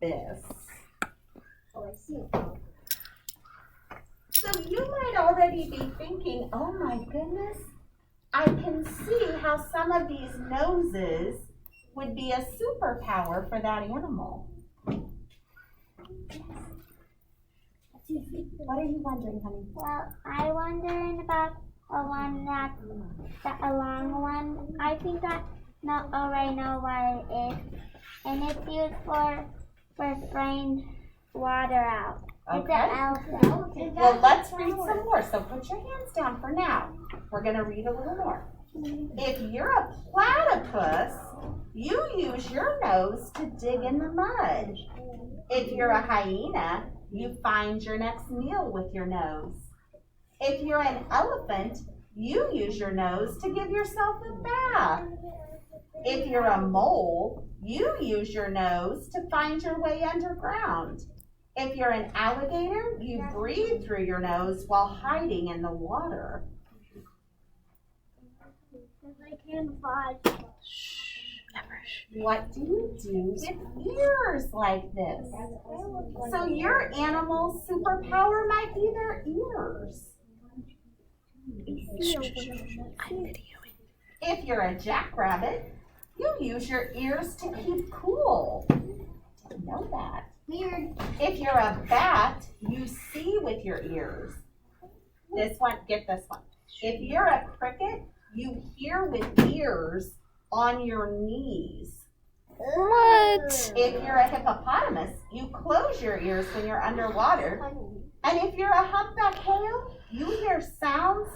this. Oh, I see. So you might already be thinking, oh my goodness, I can see how some of these noses would be a superpower for that animal. What are you wondering, honey? Well, I'm wondering about the one that a long one. I think I already know what it is, and it's used for spraying water out. It's an elephant. Well, let's read some more. So put your hands down for now. We're going to read a little more. If you're a platypus, you use your nose to dig in the mud. If you're a hyena, you find your next meal with your nose. If you're an elephant, you use your nose to give yourself a bath. If you're a mole, you use your nose to find your way underground. If you're an alligator, you breathe through your nose while hiding in the water. What do you do with ears like this? So your animal's superpower might be their ears. If you're a jackrabbit, you use your ears to keep cool. Didn't know that. Weird. If you're a bat, you see with your ears. This one, get this one. If you're a cricket, you hear with ears on your knees. What? If you're a hippopotamus, you close your ears when you're underwater. And if you're a humpback whale, you hear sounds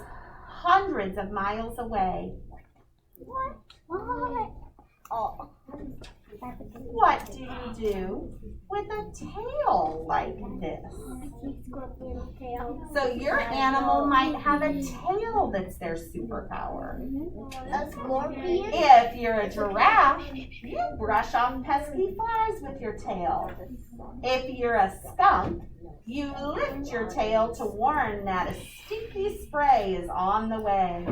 hundreds of miles away. What? Oh. What do you do with a tail like this? Scorpion tail. So your animal might have a tail that's their superpower. A scorpion? If you're a giraffe, you brush off pesky flies with your tail. If you're a skunk, you lift your tail to warn that a stinky spray is on the way.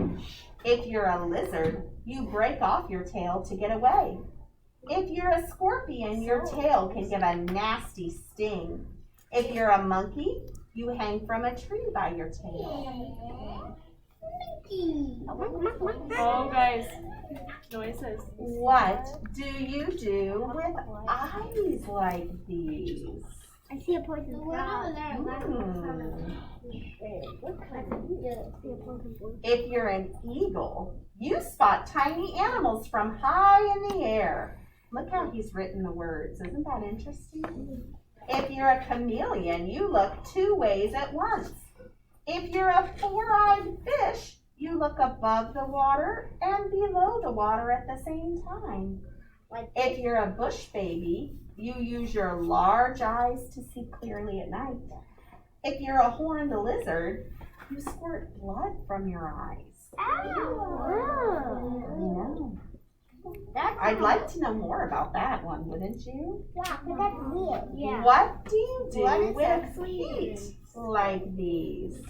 If you're a lizard, you break off your tail to get away. If you're a scorpion, your tail can give a nasty sting. If you're a monkey, you hang from a tree by your tail. Oh, guys, noises. What do you do with eyes like these? I see a poison frog. If you're an eagle, you spot tiny animals from high in the air. Look how he's written the words. Isn't that interesting? If you're a chameleon, you look two ways at once. If you're a four-eyed fish, you look above the water and below the water at the same time. If you're a bush baby, you use your large eyes to see clearly at night. If you're a horned lizard, you squirt blood from your eyes. Oh. I'd like to know more about that one, wouldn't you? Yeah, but that's weird. Yeah. What do you do What is with so feet like these?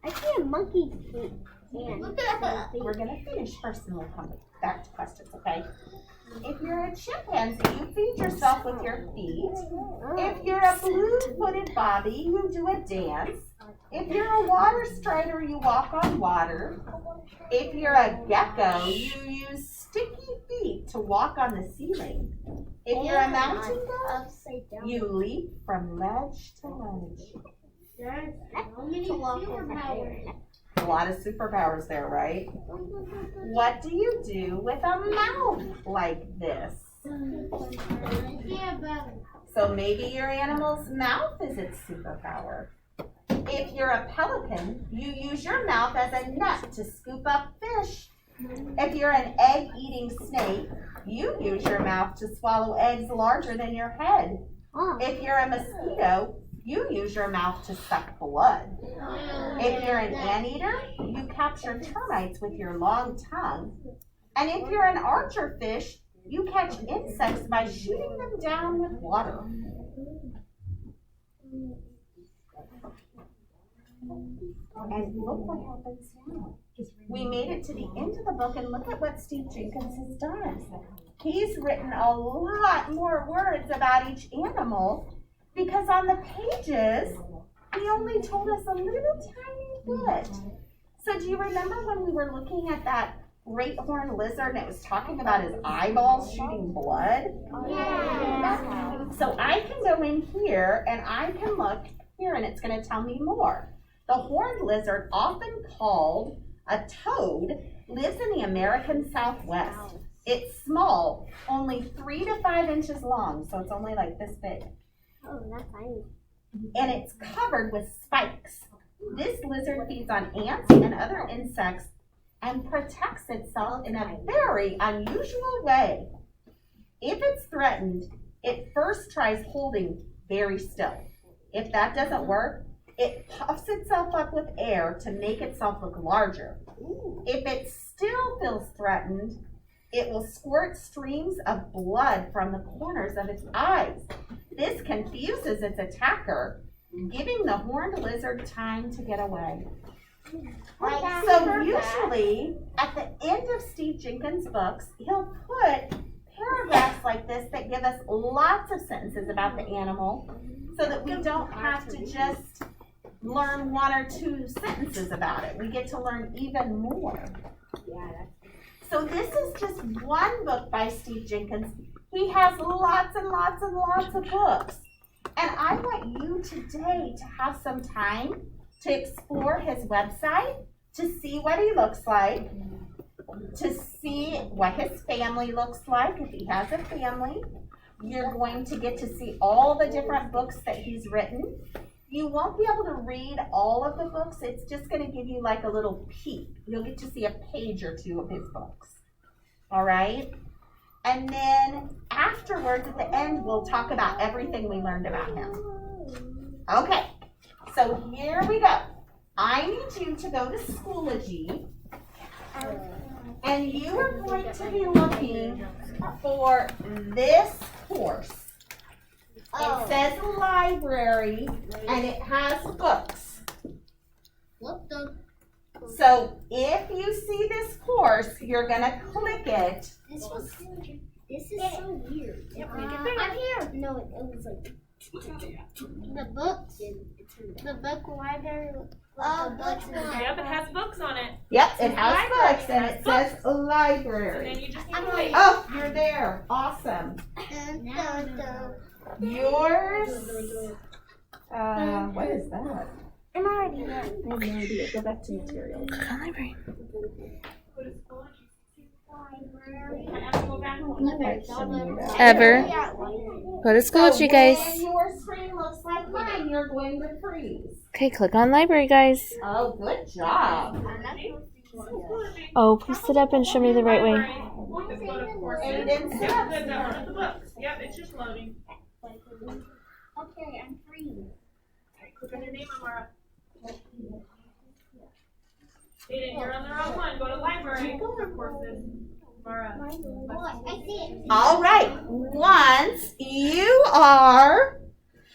I see a monkey's feet. We're going to finish first and we'll come back to questions, okay? If you're a chimpanzee, you feed yourself with your feet. If you're a blue-footed bobby, you do a dance. If you're a water strider, you walk on water. If you're a gecko, you use sticky feet to walk on the ceiling. If you're a mountain goat, you leap from ledge to ledge. A lot of superpowers there, right? What do you do with a mouth like this? So maybe your animal's mouth is its superpower. If you're a pelican, you use your mouth as a net to scoop up fish. If you're an egg-eating snake, you use your mouth to swallow eggs larger than your head. If you're a mosquito, you use your mouth to suck blood. If you're an anteater, you capture termites with your long tongue. And if you're an archer fish, you catch insects by shooting them down with water. And look what happens now. We made it to the end of the book, and look at what Steve Jenkins has done. he's written a lot more words about each animal because on the pages, he only told us a little tiny bit. So do you remember when we were looking at that great horned lizard and it was talking about his eyeballs shooting blood? Yeah. So I can go in here and I can look here and it's going to tell me more. The horned lizard, often called a toad, lives in the American Southwest. It's small, only 3 to 5 inches long, so it's only like this big. Oh, that's tiny. And it's covered with spikes. This lizard feeds on ants and other insects and protects itself in a very unusual way. If it's threatened, it first tries holding very still. If that doesn't work, it puffs itself up with air to make itself look larger. If it still feels threatened, it will squirt streams of blood from the corners of its eyes. This confuses its attacker, giving the horned lizard time to get away. So usually, at the end of Steve Jenkins' books, he'll put paragraphs like this that give us lots of sentences about the animal so that we don't have to just learn 1 or 2 sentences about it. We get to learn even more. So this is just one book by Steve Jenkins. He has lots and lots and lots of books. And I want you today to have some time to explore his website, to see what he looks like, to see what his family looks like, if he has a family. You're going to get to see all the different books that he's written. You won't be able to read all of the books. It's just going to give you like a little peek. You'll get to see a page or 2 of his books. All right? And then afterwards, at the end, we'll talk about everything we learned about him. Okay, so here we go. I need you to go to Schoology, and you are going to be looking for this course. It says library, and it has books. So if you see this course, you're going to click it. This is so weird. I'm here. No, it was like the books. The book library. Books. Yep, it has books on it. Yep, it has books, and it says library. And then you just need to wait. Oh, you're there. Awesome. Yours. What is that? I'm already there. I have no idea. Go back to materials. Library. Ever. Go to Schoology, guys. When your screen looks like mine, you're going to freeze. Okay, click on library, guys. Oh, good job. Oh, please sit up and show me the right way. And you didn't sit up. The books. Yep, it's just loading. Okay, I'm free. Click on your name, Amara. Aiden, you're on the wrong one. Go to library. For courses. Amara. I see it. All right. Once you are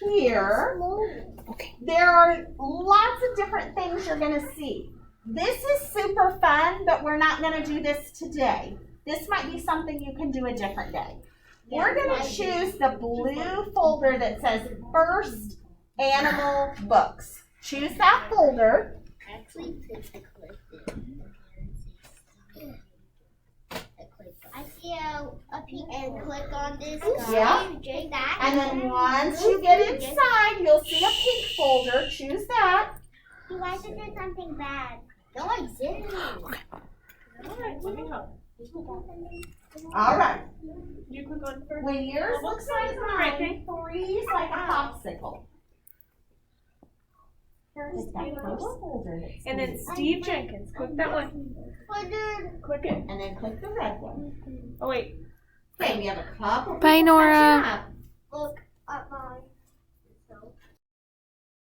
here, there are lots of different things you're going to see. This is super fun, but we're not going to do this today. This might be something you can do a different day. We're going to choose the blue folder that says First Animal Books. Choose that folder. Actually, I see a pink and click on this guy. Yeah. Drag that. And then once you get inside, you'll see a pink folder. Choose that. You guys did something bad. No, I didn't. Alright, let me help. All right. You click on first. When yours looks like mine, freeze like a popsicle. Click that purple folder. And then Steve Jenkins. Click that one. Click it. And then click the red one. Oh, wait. Okay, we have a couple. Bye, Nora. catching up. Look at mine.